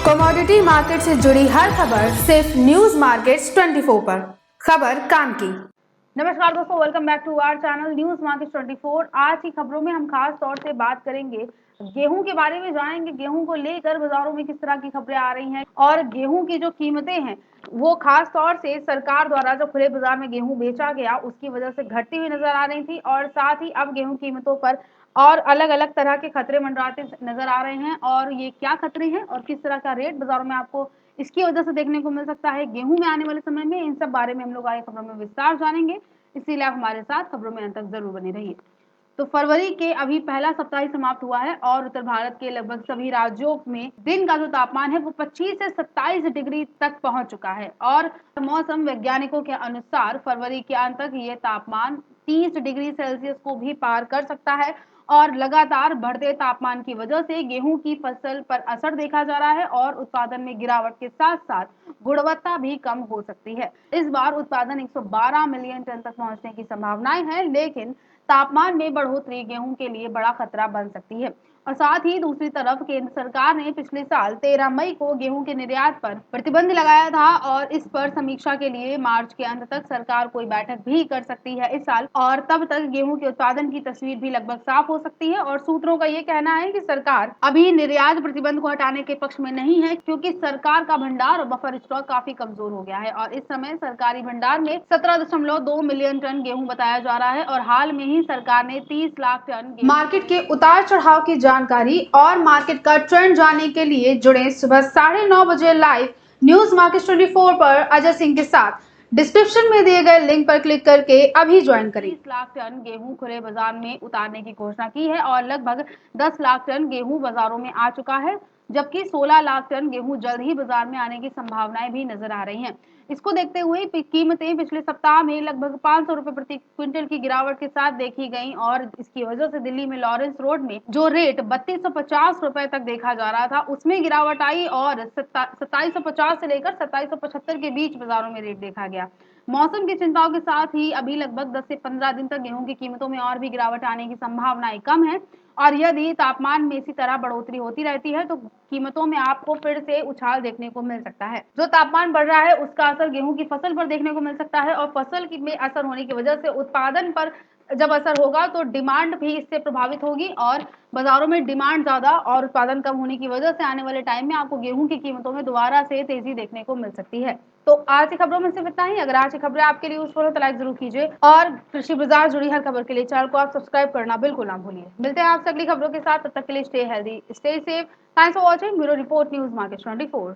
Commodity market से जुड़ी हर खबर सिर्फ न्यूज मार्केट्स 24 पर। खबर काम की। नमस्कार दोस्तों, welcome back to our channel news market 24। आज की खबरों में हम खास तौर से बात करेंगे गेहूं के बारे में, जानेंगे गेहूं को लेकर बाजारों में किस तरह की खबरें आ रही हैं और गेहूं की जो कीमतें हैं वो खास तौर से सरकार द्वारा जो खुले बाजार में गेहूं बेचा गया उसकी वजह से घटती हुई नजर आ रही थी और साथ ही अब गेहूं कीमतों पर और अलग अलग तरह के खतरे मंडराते नजर आ रहे हैं। और ये क्या खतरे हैं और किस तरह का रेट बाजारों में आपको इसकी वजह से देखने को मिल सकता है गेहूं में आने वाले समय में, इन सब बारे में हम लोग आगे खबरों में विस्तार जानेंगे। इसीलिए आप हमारे साथ खबरों में अंत तक जरूर बने रहिए। तो फरवरी के अभी पहला सप्ताह ही समाप्त हुआ है और उत्तर भारत के लगभग सभी राज्यों में दिन का जो तापमान है वो 25 से 27 डिग्री तक पहुंच चुका है और मौसम वैज्ञानिकों के अनुसार फरवरी के अंत तक ये तापमान 30 डिग्री सेल्सियस को भी पार कर सकता है। और लगातार बढ़ते तापमान की वजह से गेहूं की फसल पर असर देखा जा रहा है और उत्पादन में गिरावट के साथ साथ गुणवत्ता भी कम हो सकती है। इस बार उत्पादन 112 मिलियन टन तक पहुंचने की संभावनाएं हैं, लेकिन तापमान में बढ़ोतरी गेहूं के लिए बड़ा खतरा बन सकती है। और साथ ही दूसरी तरफ केंद्र सरकार ने पिछले साल 13 मई को गेहूं के निर्यात पर प्रतिबंध लगाया था और इस पर समीक्षा के लिए मार्च के अंत तक सरकार कोई बैठक भी कर सकती है इस साल, और तब तक गेहूं के उत्पादन की तस्वीर भी लगभग साफ हो सकती है। और सूत्रों का ये कहना है कि सरकार अभी निर्यात प्रतिबंध को हटाने के पक्ष में नहीं है, क्योंकि सरकार का भंडार और बफर स्टॉक काफी कमजोर हो गया है और इस समय सरकारी भंडार में 17.2 मिलियन टन गेहूं बताया जा रहा है और हाल में ही सरकार ने 30 लाख टन मार्केट के उतार चढ़ाव की जानकारी और मार्केट का ट्रेंड जानने के लिए जुड़े सुबह 9:30 बजे लाइव न्यूज मार्केट 24 पर अजय सिंह के साथ। डिस्क्रिप्शन में दिए गए लिंक पर क्लिक करके अभी ज्वाइन करें। 30 लाख टन गेहूं खुले बाजार में उतारने की घोषणा की है और लगभग 10 लाख टन गेहूं बाजारों में आ चुका है, जबकि 16 लाख टन गेहूं जल्द ही बाजार में आने की संभावनाएं भी नजर आ रही हैं। इसको देखते हुए कीमतें पिछले सप्ताह में लगभग 500 रुपए प्रति क्विंटल की गिरावट के साथ देखी गई और इसकी वजह से दिल्ली में लॉरेंस रोड में जो रेट 3250 रुपए तक देखा जा रहा था उसमें गिरावट आई और 2750 से लेकर 2775 के बीच बाजारों में रेट देखा गया। मौसम की चिंताओं के साथ ही अभी लगभग 10 से 15 दिन तक गेहूं की कीमतों में और भी गिरावट आने की संभावनाएं कम है और यदि तापमान में इसी तरह बढ़ोतरी होती रहती है तो कीमतों में आपको फिर से उछाल देखने को मिल सकता है। जो तापमान बढ़ रहा है उसका असर गेहूं की फसल पर देखने को मिल सकता है और फसल में असर होने की वजह से उत्पादन पर जब असर होगा तो डिमांड भी इससे प्रभावित होगी और बाजारों में डिमांड ज्यादा और उत्पादन कम होने की वजह से आने वाले टाइम में आपको गेहूं की कीमतों में दोबारा से तेजी देखने को मिल सकती है। तो आज की खबरों में सिर्फ इतना ही। अगर आज की खबरें आपके लिए यूजफुल हो तो लाइक जरूर कीजिए और कृषि बाजार जुड़ी हर खबर के लिए चैनल को आप सब्सक्राइब करना बिल्कुल ना भूलिए। मिलते हैं आपसे अगली खबरों के साथ, तब तक के लिए stay healthy, stay safe. Thanks for watching. Bureau report news market 24।